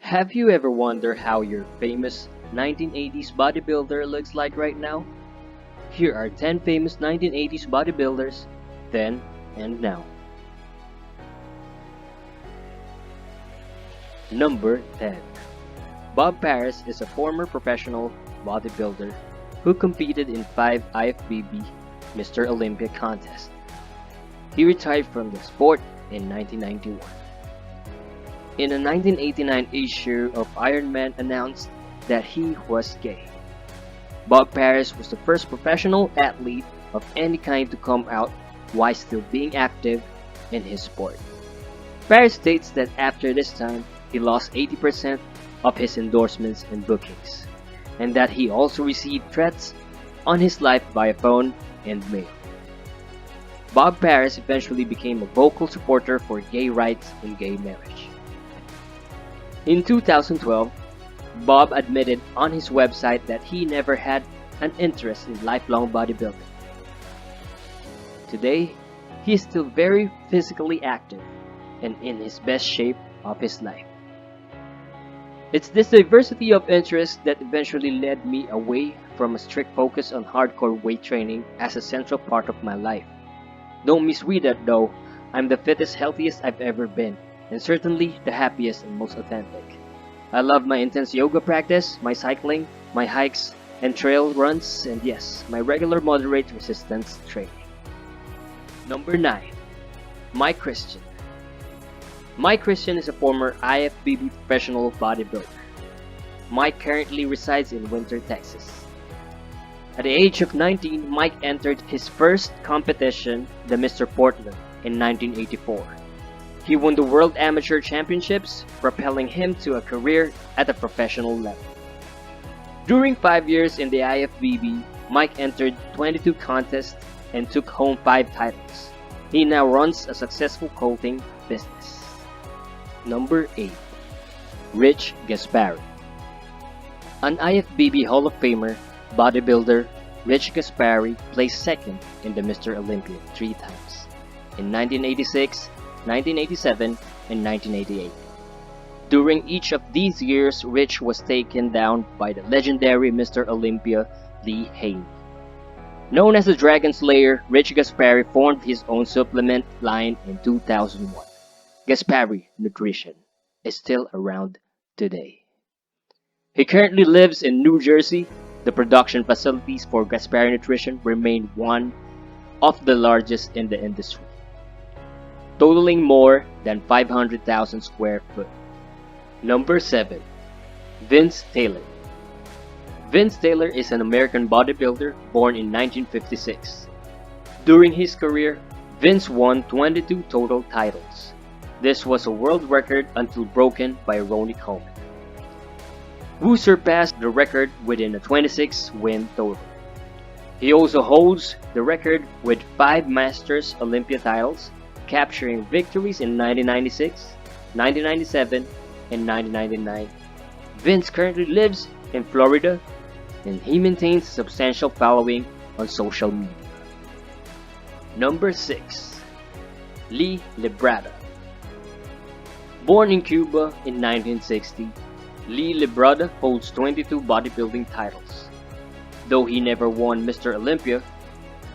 Have you ever wondered how your famous 1980s bodybuilder looks like right now? Here are 10 famous 1980s bodybuilders, then and now. Number 10. Bob Paris is a former professional bodybuilder who competed in 5 IFBB Mr. Olympia contests. He retired from the sport in 1991. In a 1989 issue of Iron Man announced that he was gay. Bob Paris was the first professional athlete of any kind to come out while still being active in his sport. Paris states that after this time, he lost 80% of his endorsements and bookings, and that he also received threats on his life via phone and mail. Bob Paris eventually became a vocal supporter for gay rights and gay marriage. In 2012, Bob admitted on his website that he never had an interest in lifelong bodybuilding. Today, he is still very physically active and in his best shape of his life. It's this diversity of interests that eventually led me away from a strict focus on hardcore weight training as a central part of my life. Don't misread that though, I'm the fittest, healthiest I've ever been, and certainly the happiest and most authentic. I love my intense yoga practice, my cycling, my hikes and trail runs, and yes, my regular moderate resistance training. Number 9. Mike Christian. Mike Christian is a former IFBB professional bodybuilder. Mike currently resides in Winter, Texas. At the age of 19, Mike entered his first competition, the Mr. Portland, in 1984. He won the World Amateur Championships, propelling him to a career at a professional level. During 5 years in the IFBB, Mike entered 22 contests and took home 5 titles. He now runs a successful clothing business. Number 8. Rich Gaspari. An IFBB Hall of Famer, bodybuilder, Rich Gaspari placed second in the Mr. Olympia 3 times, in 1986, 1987, and 1988. During each of these years, Rich was taken down by the legendary Mr. Olympia Lee Haney. Known as the Dragon Slayer, Rich Gaspari formed his own supplement line in 2001. Gaspari Nutrition is still around today. He currently lives in New Jersey. The production facilities for Gaspari Nutrition remain one of the largest in the industry, totaling more than 500,000 square foot. Number 7. Vince Taylor. Vince Taylor is an American bodybuilder born in 1956. During his career, Vince won 22 total titles. This was a world record until broken by Ronnie Coleman, who surpassed the record within a 26-win total. He also holds the record with 5 Masters Olympia titles, capturing victories in 1996, 1997, and 1999. Vince currently lives in Florida, and he maintains a substantial following on social media. Number 6. Lee Librada. Born in Cuba in 1960, Lee Librada holds 22 bodybuilding titles. Though he never won Mr. Olympia,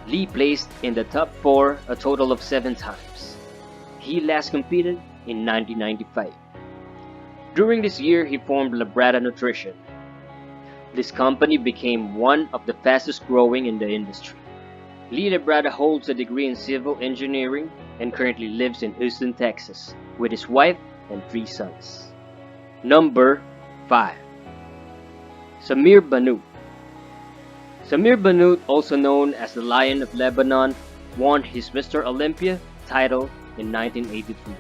Lee placed in the top 4 a total of 7 times. He last competed in 1995. During this year, he formed Librada Nutrition. This company became one of the fastest growing in the industry. Lee Librada holds a degree in civil engineering and currently lives in Houston, Texas, with his wife and 3 sons. Number 5. SAMIR BANNOUT. SAMIR BANNOUT, also known as the Lion of Lebanon, won his Mr. Olympia title in 1983,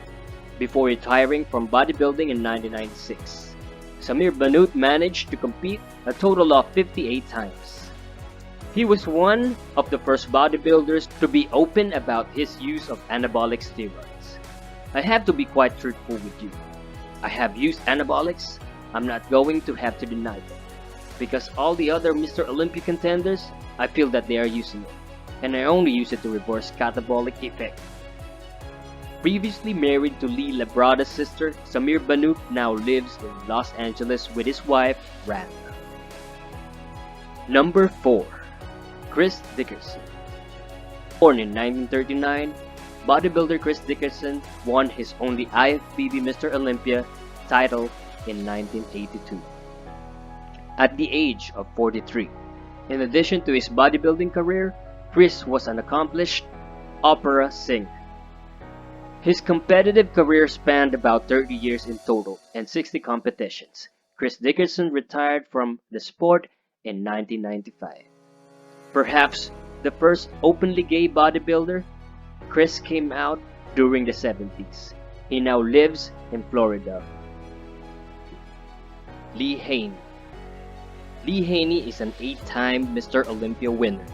before retiring from bodybuilding in 1996. SAMIR BANNOUT managed to compete a total of 58 times. He was one of the first bodybuilders to be open about his use of anabolic steroids. I have to be quite truthful with you. I have used anabolics. I'm not going to have to deny them, because all the other Mr. Olympia contenders, I feel that they are using it, and I only use it to reverse catabolic effect. Previously married to Lee Labrada's sister, SAMIR BANNOUT now lives in Los Angeles with his wife, Randa. Number 4. Chris Dickerson. Born in 1939, bodybuilder Chris Dickerson won his only IFBB Mr. Olympia title in 1982. At the age of 43. In addition to his bodybuilding career, Chris was an accomplished opera singer. His competitive career spanned about 30 years in total and 60 competitions. Chris Dickerson retired from the sport in 1995. Perhaps the first openly gay bodybuilder, Chris came out during the 70s. He now lives in Florida. Lee Haney. Lee Haney is an 8-time Mr. Olympia winner,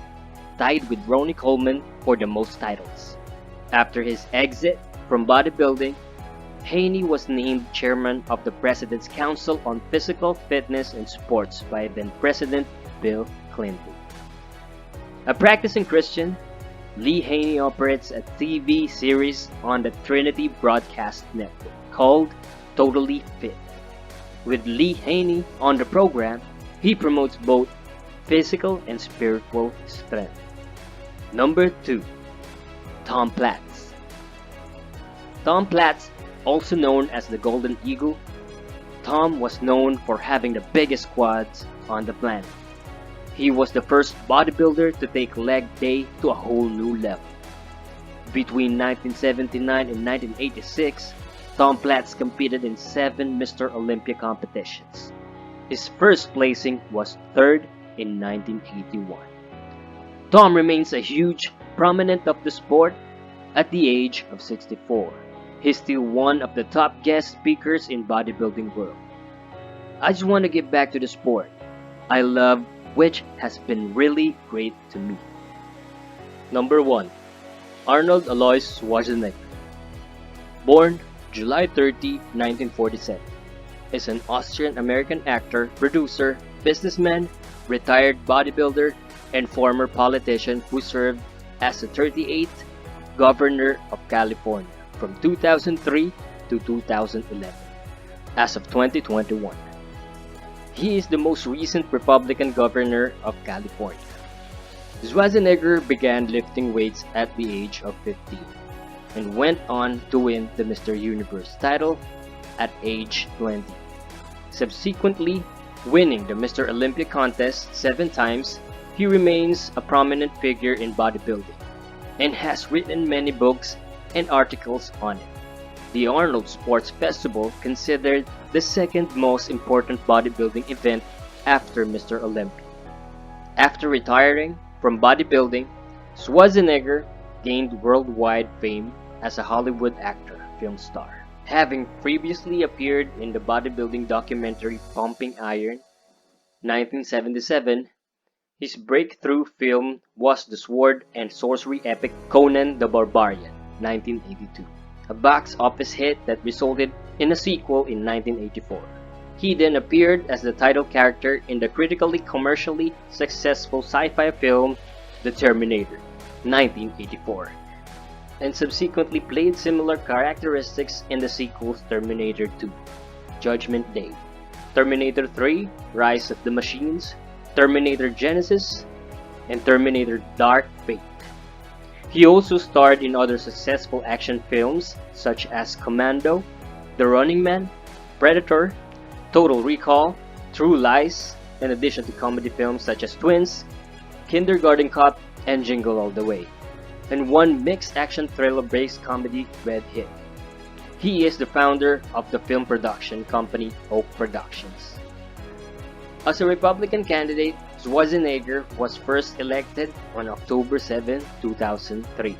tied with Ronnie Coleman for the most titles. After his exit from bodybuilding, Haney was named chairman of the President's Council on Physical Fitness and Sports by then-President Bill Clinton. A practicing Christian, Lee Haney operates a TV series on the Trinity Broadcast Network called Totally Fit. With Lee Haney on the program, he promotes both physical and spiritual strength. Number 2. Tom Platz. Tom Platz, also known as the Golden Eagle, Tom was known for having the biggest quads on the planet. He was the first bodybuilder to take leg day to a whole new level. Between 1979 and 1986, Tom Platz competed in 7 Mr. Olympia competitions. His first placing was 3rd in 1981. Tom remains a huge prominent of the sport at the age of 64. He's still one of the top guest speakers in bodybuilding world. I just want to get back to the sport I love, which has been really great to me. Number 1. Arnold Alois Schwarzenegger. Born July 30, 1947. Is an Austrian-American actor, producer, businessman, retired bodybuilder, and former politician who served as the 38th Governor of California from 2003 to 2011. As of 2021, he is the most recent Republican Governor of California. Schwarzenegger began lifting weights at the age of 15 and went on to win the Mr. Universe title at age 20. Subsequently, winning the Mr. Olympia contest 7 times, he remains a prominent figure in bodybuilding and has written many books and articles on it. The Arnold Sports Festival, considered the second most important bodybuilding event after Mr. Olympia. After retiring from bodybuilding, Schwarzenegger gained worldwide fame as a Hollywood actor, film star. Having previously appeared in the bodybuilding documentary Pumping Iron, 1977, his breakthrough film was the sword and sorcery epic Conan the Barbarian, 1982, a box office hit that resulted in a sequel in 1984. He then appeared as the title character in the critically commercially successful sci-fi film The Terminator, 1984, and subsequently played similar characteristics in the sequels Terminator 2, Judgment Day, Terminator 3, Rise of the Machines, Terminator Genesis, and Terminator Dark Fate. He also starred in other successful action films such as Commando, The Running Man, Predator, Total Recall, True Lies, in addition to comedy films such as Twins, Kindergarten Cop, and Jingle All the Way, and one mixed action thriller-based comedy, Red Hit. He is the founder of the film production company Oak Productions. As a Republican candidate, Schwarzenegger was first elected on October 7, 2003,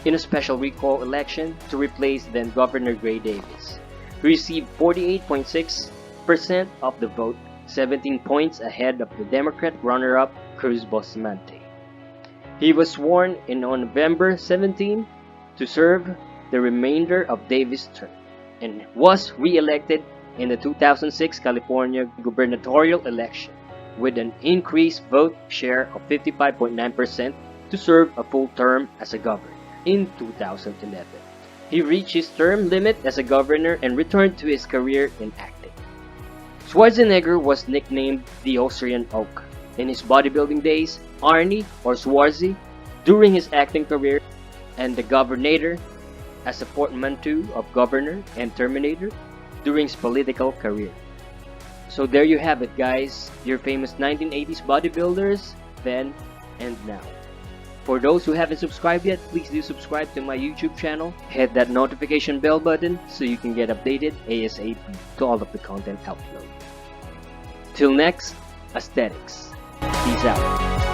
in a special recall election to replace then-Governor Gray Davis. He received 48.6% of the vote, 17 points ahead of the Democrat runner-up Cruz Bustamante. He was sworn in on November 17 to serve the remainder of Davis' term and was re-elected in the 2006 California gubernatorial election with an increased vote share of 55.9% to serve a full term as a governor in 2011. He reached his term limit as a governor and returned to his career in acting. Schwarzenegger was nicknamed the Austrian Oak. In his bodybuilding days, Arnie or Schwarzy during his acting career, and the Governator as a portmanteau of governor and Terminator during his political career. So there you have it, guys, your famous 1980s bodybuilders then and now. For those who haven't subscribed yet, please do subscribe to my YouTube channel. Hit that notification bell button so you can get updated ASAP to all of the content upload. Till next, aesthetics. Peace out.